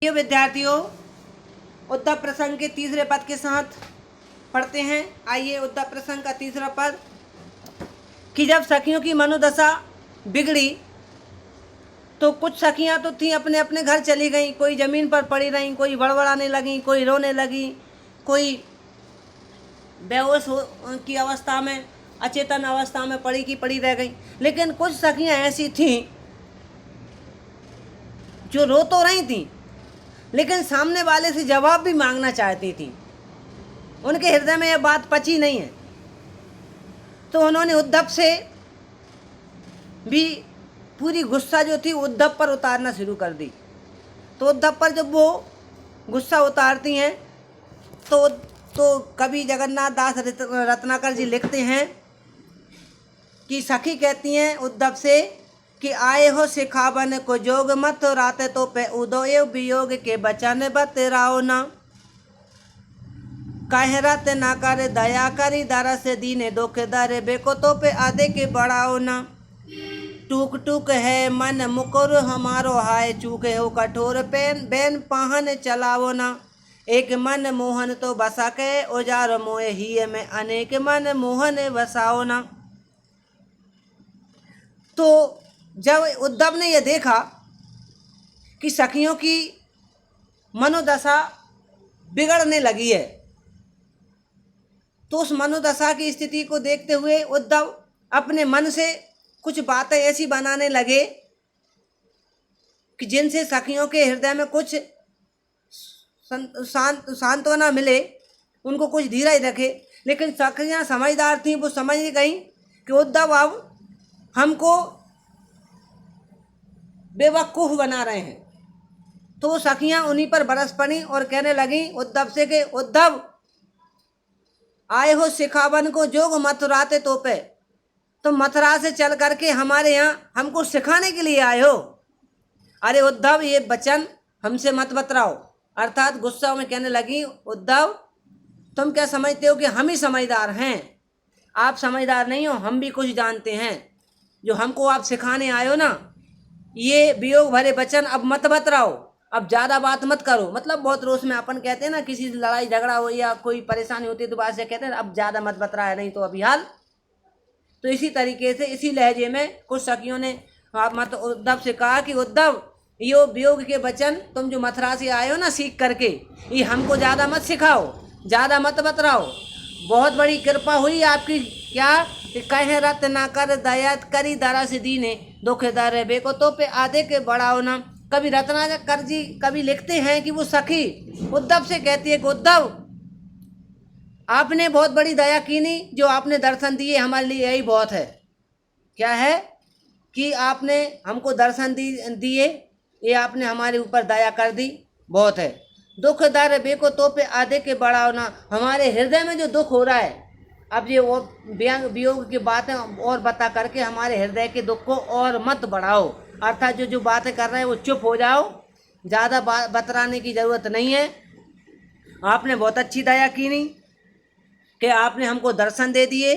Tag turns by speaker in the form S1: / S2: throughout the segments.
S1: ये विद्यार्थियों, उद्धव प्रसंग के तीसरे पद के साथ पढ़ते हैं। आइए उद्धव प्रसंग का तीसरा पद कि जब सखियों की मनोदशा बिगड़ी तो कुछ सखियां तो थीं अपने अपने घर चली गईं, कोई ज़मीन पर पड़ी रहीं, कोई बड़बड़ाने लगी, कोई रोने लगी, कोई बेहोश की अवस्था में, अचेतन अवस्था में पड़ी की पड़ी रह गई। लेकिन कुछ सखियां ऐसी थीं जो रो तो रही थीं लेकिन सामने वाले से जवाब भी मांगना चाहती थीं। उनके हृदय में यह बात पची नहीं है, तो उन्होंने उद्धव से भी पूरी गुस्सा जो थी उद्धव पर उतारना शुरू कर दी। तो उद्धव पर जब वो गुस्सा उतारती हैं तो कवि जगन्नाथ दास रत्नाकर जी लिखते हैं कि सखी कहती हैं उद्धव से कि आए हो सिखावन को जोग मत रात तो पे उदय वियोग के बचन बतराओ ना, कह रत ना कर दया करी दरस दीने दुख दर बेको तो पे आधे के बढ़ाओ ना, टूक टूक है मन मुकुर हमारो हाय चूके हो कठोर पेन बैन पाहन चलाओ ना, एक मन मोहन तो बसा के उजार मोह ही में अनेक मन मोहन बसाओ ना। तो जब उद्धव ने यह देखा कि सखियों की मनोदशा बिगड़ने लगी है, तो उस मनोदशा की स्थिति को देखते हुए उद्धव अपने मन से कुछ बातें ऐसी बनाने लगे कि जिनसे सखियों के हृदय में कुछ सांत्वना मिले, उनको कुछ धीरज रखे। लेकिन सखियां समझदार थीं, वो समझ गईं कि उद्धव अब हमको बेवकूफ़ बना रहे हैं। तो वो सखियां उन्हीं पर बरस पड़ी और कहने लगी उद्धव से कि उद्धव आए हो सिखावन को जोग मथुराते तोपे, तो मथुरा से चल करके हमारे यहाँ हमको सिखाने के लिए आए हो। अरे उद्धव, ये वचन हमसे मत बतराओ। अर्थात गुस्सा में कहने लगी उद्धव, तुम क्या समझते हो कि हम ही समझदार हैं? आप समझदार नहीं हो, हम भी कुछ जानते हैं। जो हमको आप सिखाने आए हो ना, ये वियोग भरे वचन अब मत बतराओ, अब ज़्यादा बात मत करो। मतलब बहुत रोष में अपन कहते हैं ना, किसी से लड़ाई झगड़ा हो या कोई परेशानी होती है तो बात से कहते हैं अब ज़्यादा मत बतराया, नहीं तो अभी हाल। तो इसी तरीके से इसी लहजे में कुछ सखियों ने मत उद्धव से कहा कि उद्धव, यो वियोग के वचन तुम जो मथुरा से आए हो ना सीख करके, ये हमको ज़्यादा मत सिखाओ, ज़्यादा मत बतराओ। बहुत बड़ी कृपा हुई आपकी, क्या कि कह रत ना कर दया करी दरा से दीने दुख दर बेको तो पे आधे के बढ़ाओ ना। कभी रत्नाकर जी कभी लिखते हैं कि वो सखी उद्धव से कहती है कि उद्धव, आपने बहुत बड़ी दया की नहीं, जो आपने दर्शन दिए हमारे लिए यही बहुत है। क्या है कि आपने हमको दर्शन दिए, ये आपने हमारे ऊपर दया कर दी, बहुत है। दुख दर बेको तो पे आधे के बढ़ाओ ना, हमारे हृदय में जो दुख हो रहा है, अब ये वो व्यंग वियोग की बातें और बता करके हमारे हृदय के दुख को और मत बढ़ाओ। अर्थात जो जो बातें कर रहे हैं वो चुप हो जाओ, ज़्यादा बतराने की ज़रूरत नहीं है। आपने बहुत अच्छी दया की नहीं कि आपने हमको दर्शन दे दिए,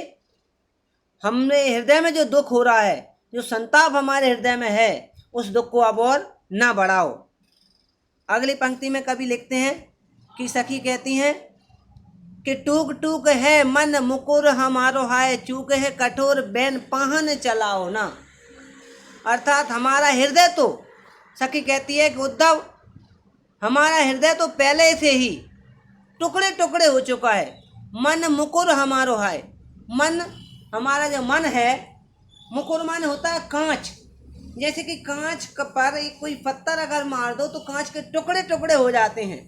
S1: हमने हृदय में जो दुख हो रहा है, जो संताप हमारे हृदय में है, उस दुख को अब और ना बढ़ाओ। अगली पंक्ति में कवि लिखते हैं कि सखी कहती हैं कि टूक टूक है मन मुकुर हमारो हाय चूक है कठोर बैन पाहन चलाओ ना। अर्थात हमारा हृदय तो, सखी कहती है कि उद्धव, हमारा हृदय तो पहले से ही टुकड़े टुकड़े हो चुका है। मन मुकुर हमारो हाय, मन, हमारा जो मन है, मुकुर मन होता है कांच। जैसे कि कांच पर एक कोई पत्थर अगर मार दो तो कांच के टुकड़े टुकड़े हो जाते हैं।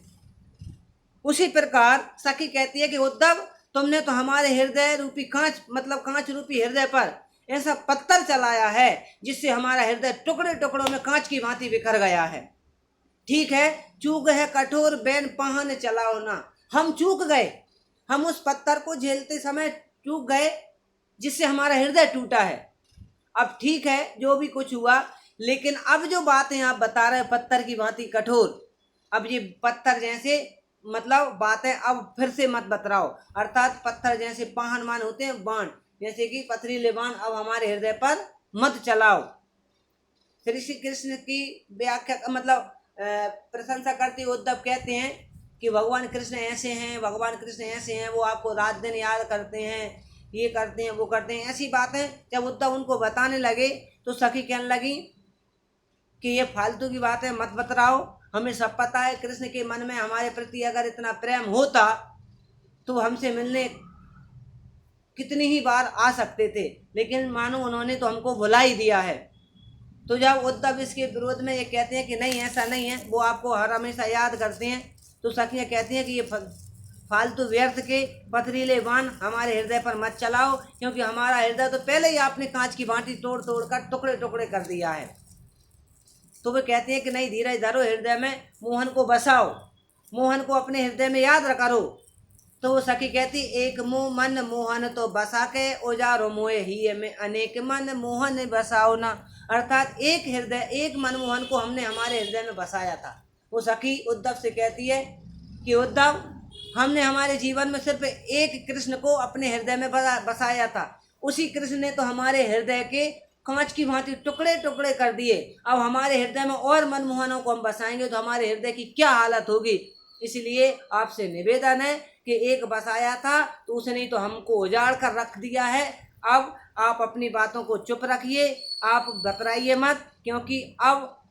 S1: उसी प्रकार सखी कहती है कि उद्धव, तुमने तो हमारे हृदय रूपी कांच, मतलब कांच रूपी हृदय पर ऐसा पत्थर चलाया है जिससे हमारा हृदय टुकड़े टुकड़ों में कांच की भांति बिखर गया है। ठीक है, चूक है कठोर बैन पाहन चलाओ ना, हम चूक गए, हम उस पत्थर को झेलते समय चूक गए जिससे हमारा हृदय टूटा है। अब ठीक है, जो भी कुछ हुआ, लेकिन अब जो बातें आप बता रहे पत्थर की भांति कठोर, अब ये पत्थर जैसे मतलब बातें अब फिर से मत बतराओ। अर्थात पत्थर जैसे पाहन मान होते हैं बाण, जैसे कि पथरीले बाण अब हमारे हृदय पर मत चलाओ। श्री श्री कृष्ण की व्याख्या मतलब प्रशंसा करते उद्धव कहते हैं कि भगवान कृष्ण ऐसे हैं, भगवान कृष्ण ऐसे हैं, वो आपको रात दिन याद करते हैं, ये करते हैं, वो करते हैं, ऐसी बातें जब उद्धव उनको बताने लगे तो सखी कहने लगी कि ये फालतू की बात है, मत बतराओ, हमें सब पता है। कृष्ण के मन में हमारे प्रति अगर इतना प्रेम होता तो हमसे मिलने कितनी ही बार आ सकते थे, लेकिन मानो उन्होंने तो हमको भुला ही दिया है। तो जब उद्धव इसके विरोध में ये कहते हैं कि नहीं ऐसा नहीं है, वो आपको हर हमेशा याद करते हैं, तो सखियाँ कहती हैं कि ये फालतू व्यर्थ के पथरीले बाण हमारे हृदय पर मत चलाओ, क्योंकि हमारा हृदय तो पहले ही आपने कांच की बाटी तोड़ तोड़ कर टुकड़े टुकड़े कर दिया है। तो वे कहते हैं कि नहीं, धीरज धरो, हृदय में मोहन को बसाओ, मोहन को अपने हृदय में याद करो। तो वो सखी कहती एक मुँह मन मोहन तो बसा के उजारो मोहे ही में अनेक मन मोहन बसाओ ना। अर्थात एक हृदय, एक मनमोहन को हमने हमारे हृदय में बसाया था। वो सखी उद्धव से कहती है कि उद्धव, हमने हमारे जीवन में सिर्फ एक कृष्ण को अपने हृदय में बसाया था, उसी कृष्ण ने तो हमारे हृदय के कांच की भांति टुकड़े टुकड़े कर दिए। अब हमारे हृदय में और मनमोहनों को हम बसाएंगे तो हमारे हृदय की क्या हालत होगी। इसलिए आपसे निवेदन है कि एक बसाया था तो उसने तो हमको उजाड़ कर रख दिया है। अब आप अपनी बातों को चुप रखिए, आप बतराइए मत, क्योंकि अब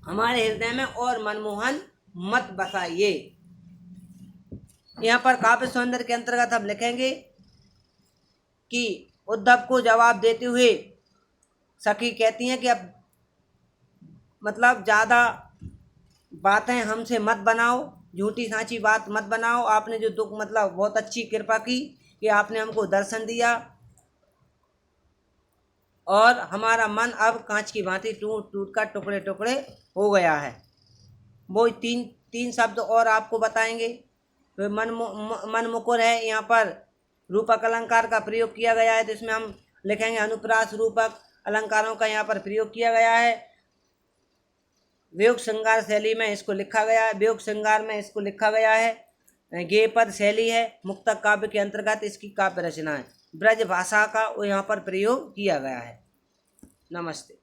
S1: हमारे हृदय में और मनमोहन मत बसाइए। यहाँ पर काव्य सौंदर्य के अंतर्गत हम लिखेंगे कि उद्धव को जवाब देते हुए सखी कहती हैं कि अब मतलब ज़्यादा बातें हमसे मत बनाओ, झूठी सांची बात मत बनाओ। आपने जो दुख मतलब बहुत अच्छी कृपा की कि आपने हमको दर्शन दिया और हमारा मन अब कांच की भांति टूट टूट कर टुकड़े टुकड़े हो गया है। वो तीन शब्द और आपको बताएंगे। तो मन मुकुर है, यहाँ पर रूपक अलंकार का प्रयोग किया गया है, तो इसमें हम लिखेंगे अनुप्रास रूपक अलंकारों का यहाँ पर प्रयोग किया गया है। वियोग श्रृंगार शैली में इसको लिखा गया है, वियोग श्रृंगार में इसको लिखा गया है। गेय पद शैली है, मुक्तक काव्य के अंतर्गत इसकी काव्य रचना है। ब्रज भाषा का यहाँ पर प्रयोग किया गया है। नमस्ते।